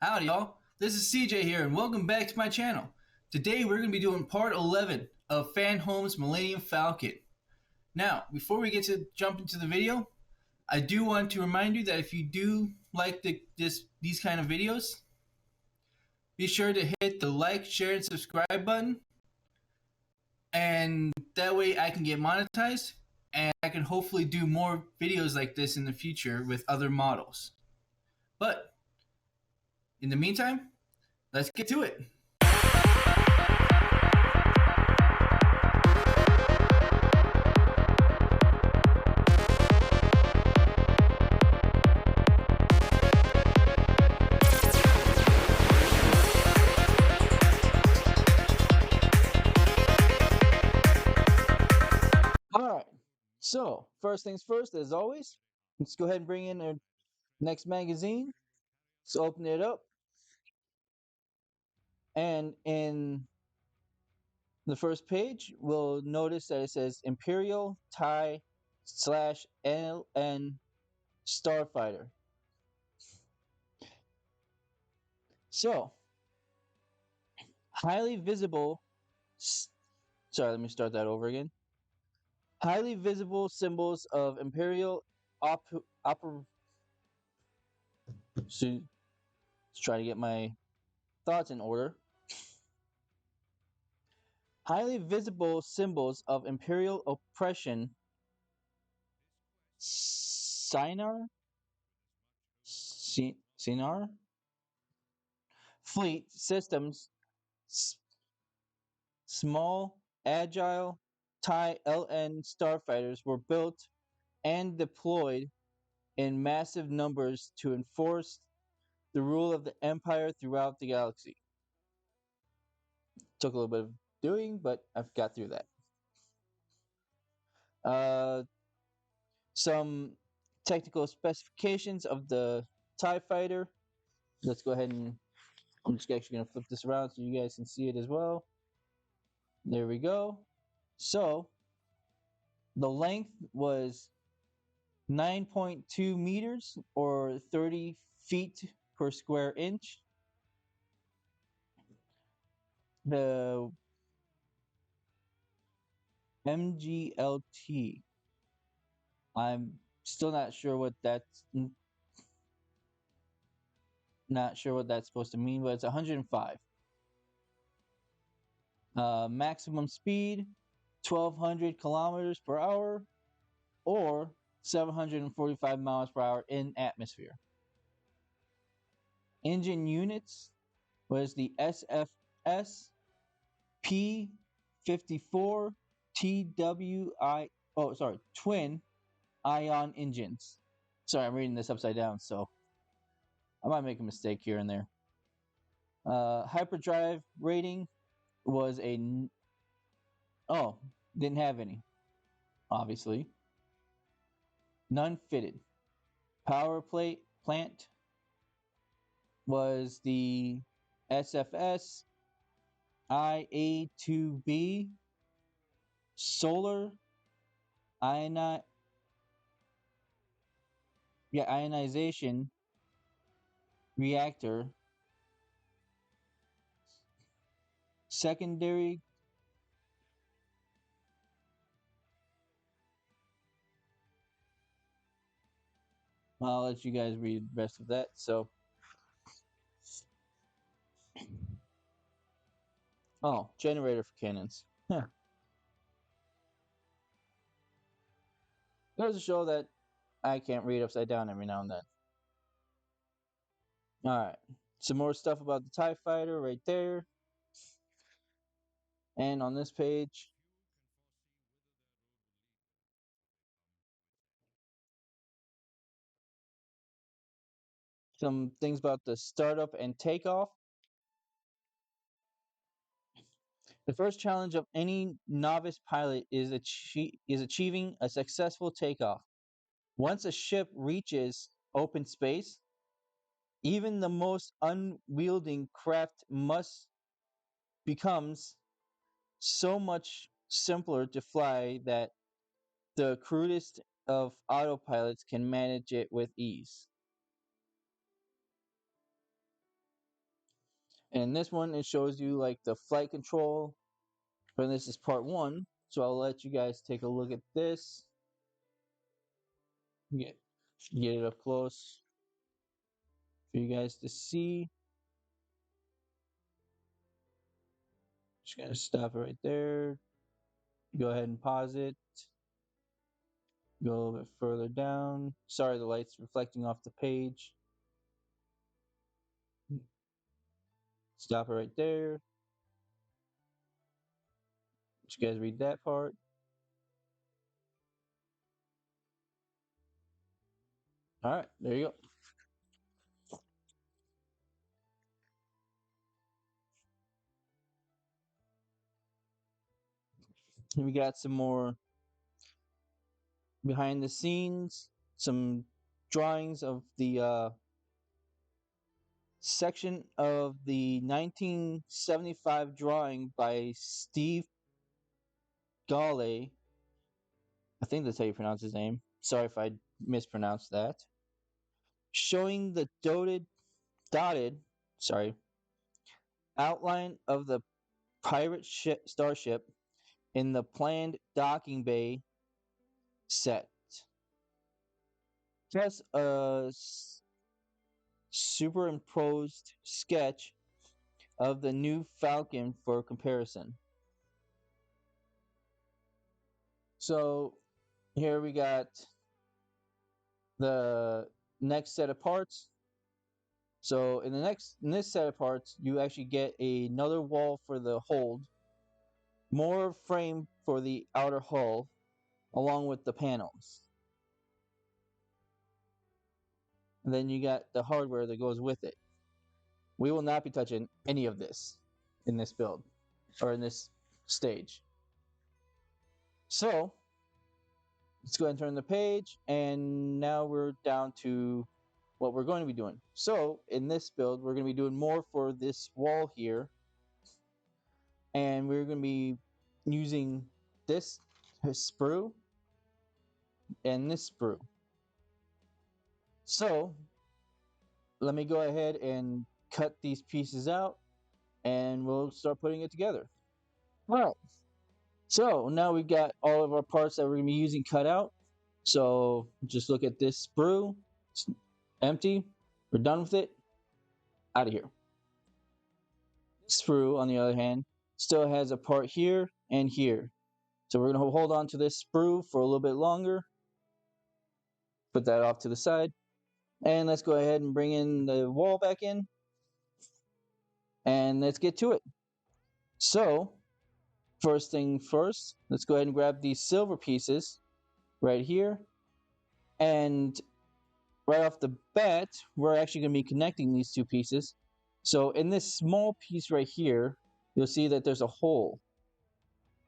Howdy, y'all. This is CJ here, and welcome back to my channel. Today, we're going to be doing part 11 of Fanhome's Millennium Falcon. Now, before we get to jump into the video, I do want to remind you that if you do like these kind of videos, be sure to hit the like, share, and subscribe button, and that way I can get monetized, and I can hopefully do more videos like this in the future with other models. But in the meantime, let's get to it. All right. So, first things first, as always, let's go ahead and bring in our next magazine. Let's open it up. And in the first page, we'll notice that it says Imperial TIE / LN Starfighter. So, highly visible. Sorry, let me start that over again. Highly visible symbols of Imperial So, let's try to get my thoughts in order. Highly visible symbols of imperial oppression, Sinar fleet systems, small, agile TIE LN starfighters were built and deployed in massive numbers to enforce the rule of the Empire throughout the galaxy. Took a little bit of doing, but I've got through that. Some technical specifications of the TIE fighter. Let's go ahead and I'm just actually going to flip this around so you guys can see it as well. There we go. So the length was 9.2 meters or 30 feet per square inch. The MGLT, I'm still not sure what that's supposed to mean, but it's 105. Maximum speed 1200 kilometers per hour or 745 miles per hour in atmosphere. Engine units was the SFS P54 twin ion engines. Sorry, I'm reading this upside down, so I might make a mistake here and there. Hyperdrive rating was didn't have any, obviously. None fitted. Power plant was the SFS IA2B solar ionization reactor. Secondary I'll let you guys read the rest of that. So, generator for cannons. Huh. Goes to show that I can't read upside down every now and then. All right, some more stuff about the TIE fighter right there. And on this page, some things about the startup and takeoff. The first challenge of any novice pilot is achieving a successful takeoff. Once a ship reaches open space, even the most unwielding craft becomes so much simpler to fly that the crudest of autopilots can manage it with ease. And this one, it shows you like the flight control. But this is part 1, so I'll let you guys take a look at this. Get it up close for you guys to see. Just gonna stop it right there. Go ahead and pause it. Go a little bit further down. Sorry, the light's reflecting off the page. Stop it right there. Did you guys read that part? All right, there you go. And we got some more behind the scenes, some drawings of the section of the 1975 drawing by Steve Gale. I think that's how you pronounce his name. Sorry if I mispronounced that. Showing the dotted, sorry, outline of the pirate starship in the planned docking bay set. Just a superimposed sketch of the new Falcon for comparison. So here we got the next set of parts. So in this set of parts, you actually get another wall for the hold, more frame for the outer hull, along with the panels. And then you got the hardware that goes with it. We will not be touching any of this in this build or in this stage. So let's go ahead and turn the page, and now we're down to what we're going to be doing. So in this build, we're going to be doing more for this wall here, and we're going to be using this sprue and this sprue. So let me go ahead and cut these pieces out, and we'll start putting it together. All right. So now we've got all of our parts that we're going to be using cut out. So just look at this sprue. It's empty. We're done with it. Out of here. This sprue, on the other hand, still has a part here and here. So we're going to hold on to this sprue for a little bit longer. Put that off to the side. And let's go ahead and bring in the wall back in. And let's get to it. So, first thing first, let's go ahead and grab these silver pieces right here. And right off the bat, we're actually going to be connecting these two pieces. So in this small piece right here, you'll see that there's a hole.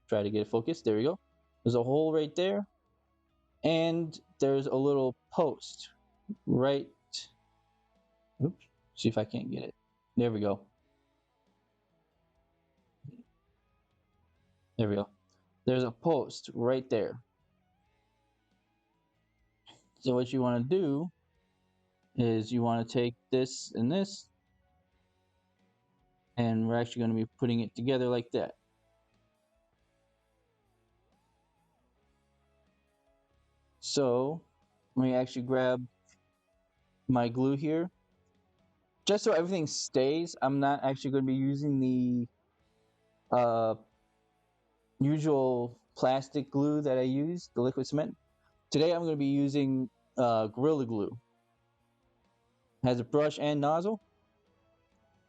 Try to get it focused. There we go. There's a hole right there. And there's a little post right. Oops. See if I can't get it. There we go. There we go. There's a post right there. So what you want to do is you want to take this and this, and we're actually going to be putting it together like that. So let me actually grab my glue here. Just so everything stays, I'm not actually going to be using the usual plastic glue that I use, the liquid cement. Today I'm going to be using Gorilla Glue. It has a brush and nozzle.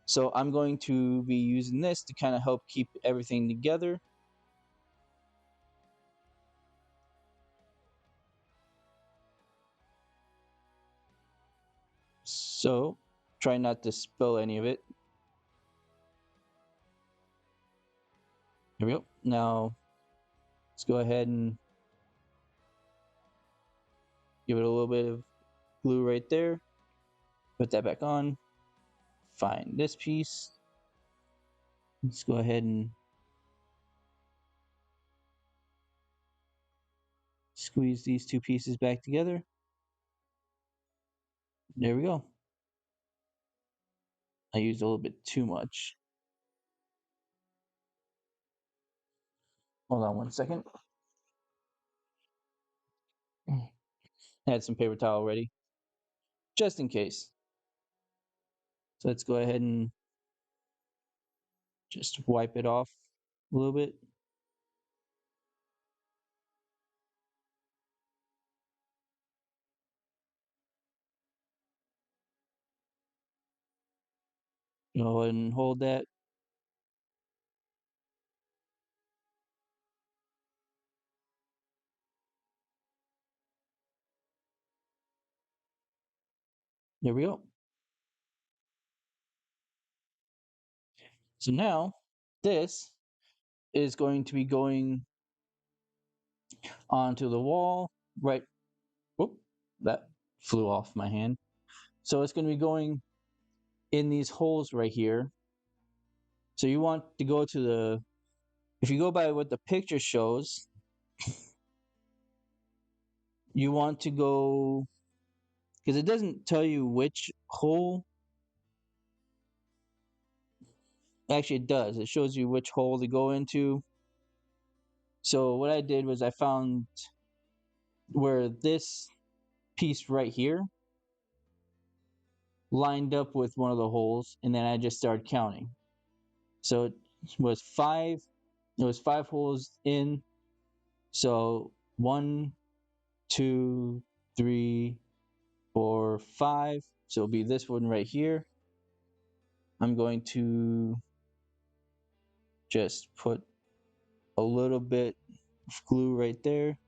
So I'm going to be using this to kind of help keep everything together. So try not to spill any of it. Here we go. Now let's go ahead and give it a little bit of glue right there. Put that back on. Find this piece. Let's go ahead and squeeze these two pieces back together. There we go. I used a little bit too much. Hold on 1 second. I had some paper towel ready, just in case. So let's go ahead and just wipe it off a little bit. Go ahead and hold that. There we go. So now this is going to be going onto the wall right. Whoop, that flew off my hand. So it's going to be going in these holes right here. So you want to go to the, if you go by what the picture shows, you want to go, because it doesn't tell you which hole. Actually, it does. It shows you which hole to go into. So what I did was I found where this piece right here lined up with one of the holes, and then I just started counting. So it was five. It was 5 holes in. So 1, 2, 3, 4, 5. So it'll be this one right here. I'm going to just put a little bit of glue right there.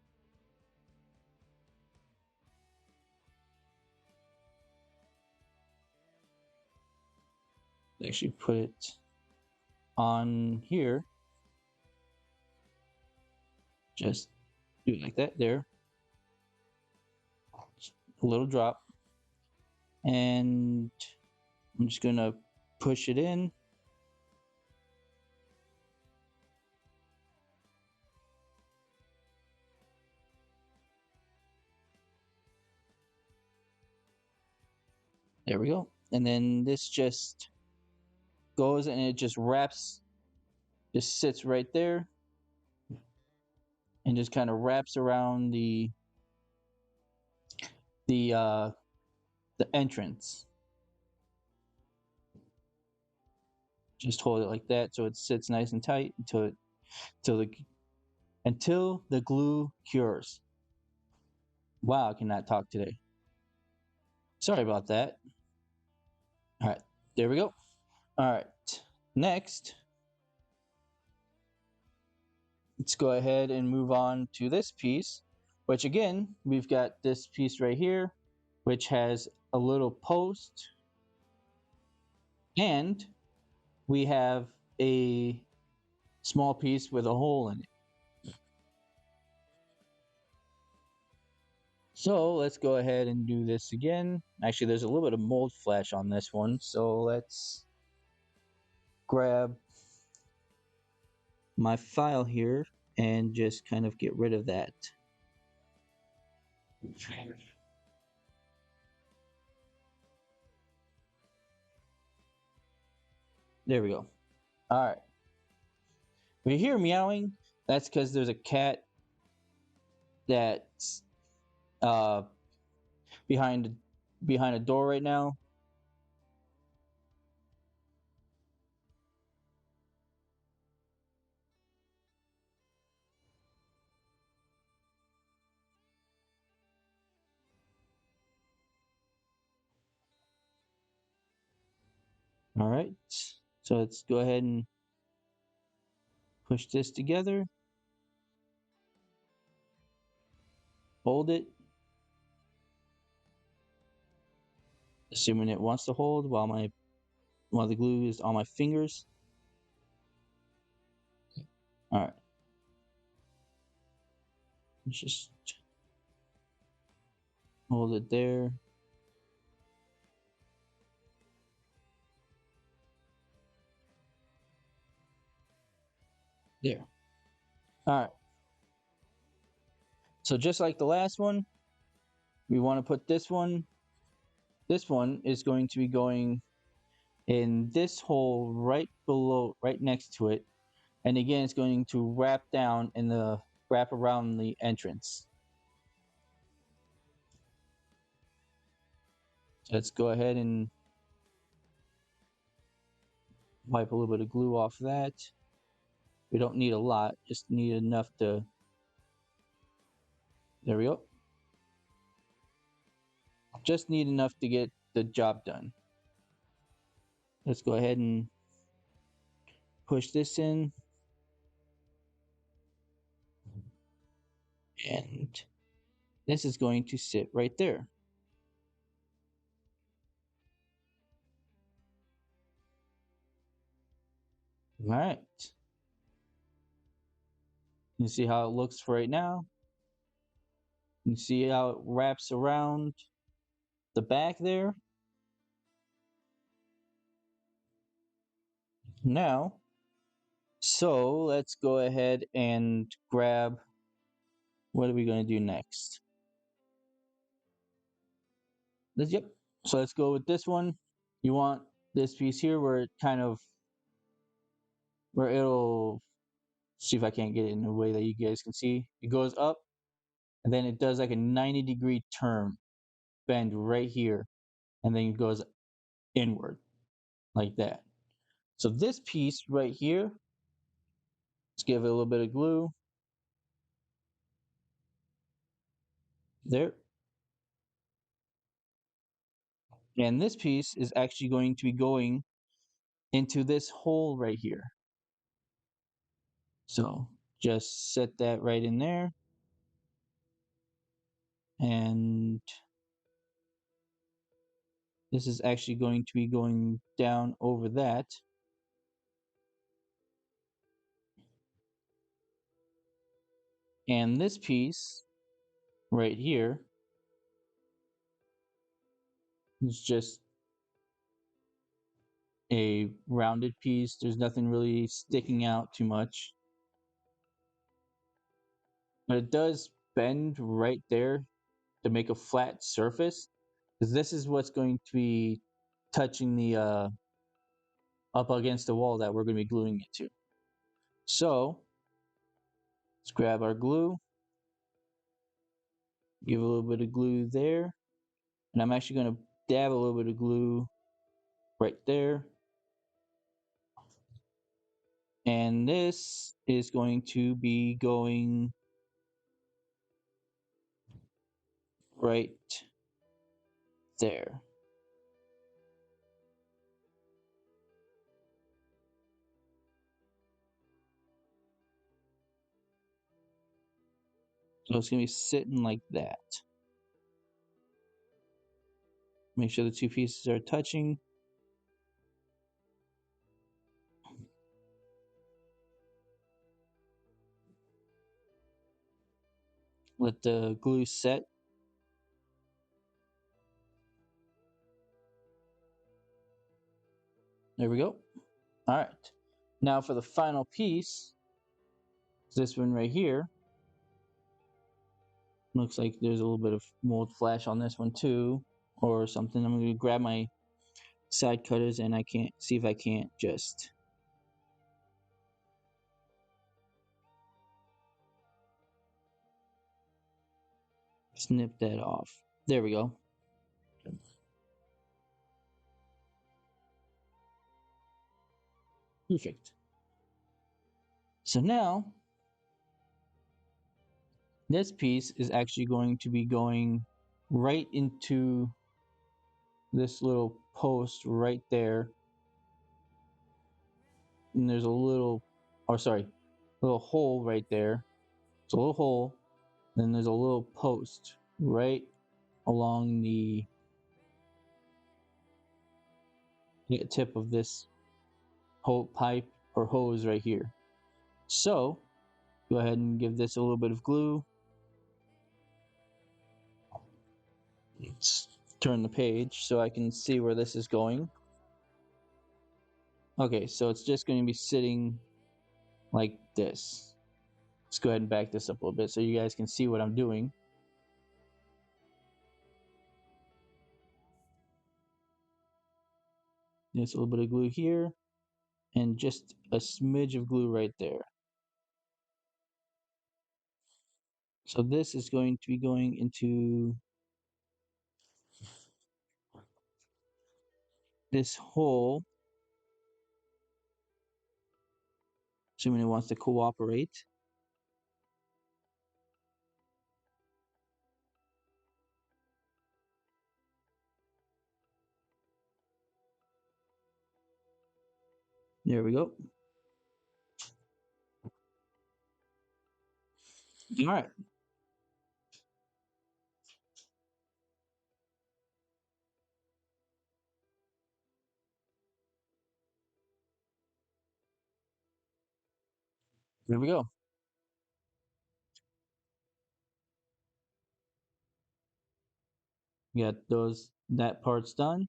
Actually put it on here. Just do it like that there. A little drop. And I'm just gonna push it in. There we go. And then this just goes and it just wraps, just sits right there and just kind of wraps around the entrance. Just hold it like that so it sits nice and tight until the glue cures. Wow, I cannot talk today. Sorry about that. All right, there we go. All right, next, let's go ahead and move on to this piece, which again, we've got this piece right here, which has a little post, and we have a small piece with a hole in it. So let's go ahead and do this again. Actually, there's a little bit of mold flash on this one, so let's grab my file here and just kind of get rid of that. There we go. All right. If you hear meowing, that's because there's a cat that's uh, behind a door right now. All right. So let's go ahead and push this together. Hold it. Assuming it wants to hold while the glue is on my fingers. All right. Let's just hold it there. There. All right. So just like the last one, we want to put this one. This one is going to be going in this hole right below, right next to it. And again, it's going to wrap down in the wrap around the entrance. So let's go ahead and wipe a little bit of glue off that. We don't need a lot, just need enough to, there we go. Just need enough to get the job done. Let's go ahead and push this in. And this is going to sit right there. All right. You see how it looks for right now. You see how it wraps around the back there. Now, so let's go ahead and grab, what are we going to do next? Yep. So let's go with this one. You want this piece here where it kind of, where it'll, see if I can't get it in a way that you guys can see. It goes up and then it does like a 90-degree turn, bend right here, and then it goes inward like that. So this piece right here, let's give it a little bit of glue. There. And this piece is actually going to be going into this hole right here. So just set that right in there. And this is actually going to be going down over that. And this piece right here is just a rounded piece. There's nothing really sticking out too much. But it does bend right there to make a flat surface, because this is what's going to be touching the up against the wall that we're going to be gluing it to. So let's grab our glue, give a little bit of glue there, and I'm actually going to dab a little bit of glue right there. And this is going to be going right there. So it's going to be sitting like that. Make sure the two pieces are touching. Let the glue set. There we go. All right. Now for the final piece, this one right here. Looks like there's a little bit of mold flash on this one too, or something. I'm going to grab my side cutters and I can't see if I can't just snip that off. There we go. Perfect. So now this piece is actually going to be going right into this little post right there. And there's a little, or sorry, little hole right there. It's a little hole. Then there's a little post right along the tip of this whole pipe or hose right here. So go ahead and give this a little bit of glue. Let's turn the page so I can see where this is going. Okay, so it's just going to be sitting like this. Let's go ahead and back this up a little bit so you guys can see what I'm doing. There's a little bit of glue here, and just a smidge of glue right there. So this is going to be going into this hole, assuming it wants to cooperate. There we go. All right. There we go. We got that part's done.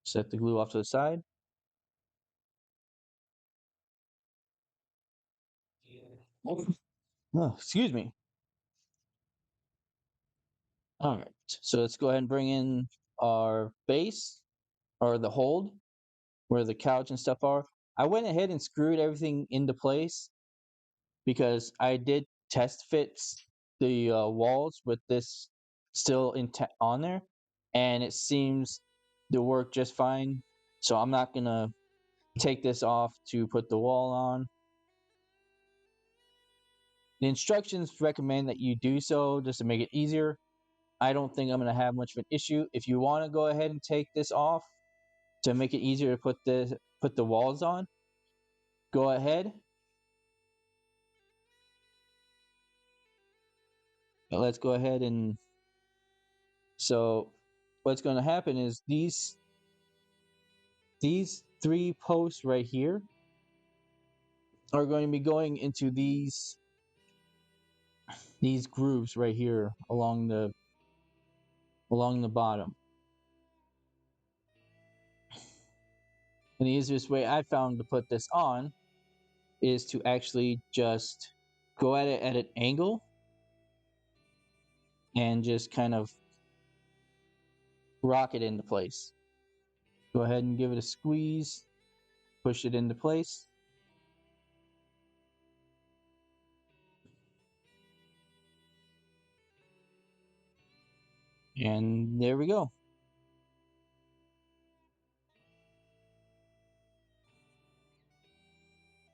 Set the glue off to the side. Oh, excuse me. All right. So let's go ahead and bring in our base, or the hold where the couch and stuff are. I went ahead and screwed everything into place because I did test fit the walls with this still on there, and it seems to work just fine. So I'm not gonna take this off to put the wall on. The instructions recommend that you do so just to make it easier. I don't think I'm gonna have much of an issue. If you want to go ahead and take this off to make it easier to put the walls on, go ahead. But let's go ahead and so what's going to happen is these three posts right here are going to be going into these grooves right here along the bottom. And the easiest way I found to put this on is to actually just go at it at an angle and just kind of rock it into place. Go ahead and give it a squeeze, push it into place. And there we go.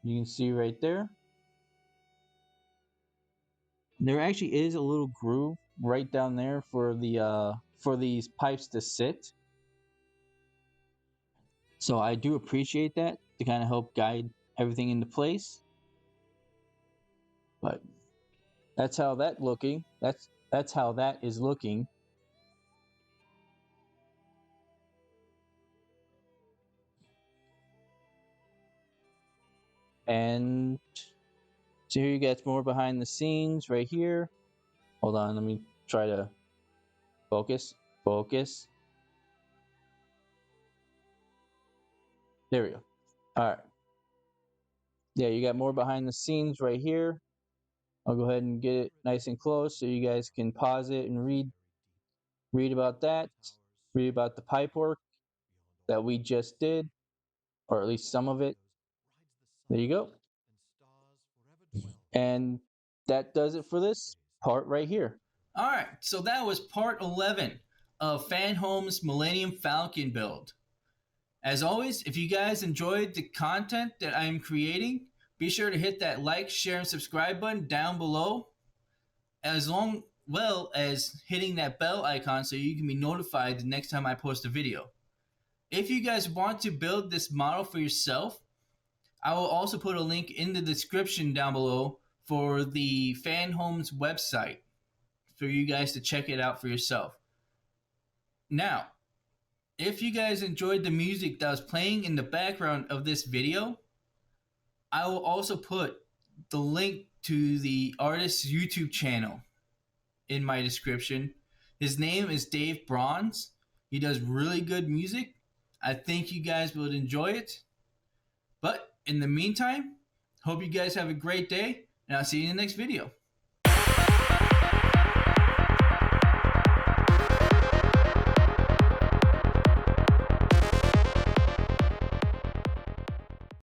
You can see right there. There actually is a little groove right down there for these pipes to sit. So I do appreciate that to kind of help guide everything into place. But that's how that looking. That's how that is looking. And so here you get more behind the scenes right here. Hold on, let me try to focus. Focus. There we go. All right. Yeah, you got more behind the scenes right here. I'll go ahead and get it nice and close so you guys can pause it and read about that. Read about the pipe work that we just did, or at least some of it. There you go. And that does it for this part right here. All right, so that was part 11 of Fanhome's Millennium Falcon build. As always, if you guys enjoyed the content that I'm creating, be sure to hit that like, share, and subscribe button down below, as well as hitting that bell icon so you can be notified the next time I post a video. If you guys want to build this model for yourself, I will also put a link in the description down below for the Fanhome's website for you guys to check it out for yourself. Now, if you guys enjoyed the music that was playing in the background of this video, I will also put the link to the artist's YouTube channel in my description. His name is Dave Brons. He does really good music. I think you guys would enjoy it. But in the meantime, hope you guys have a great day, and I'll see you in the next video.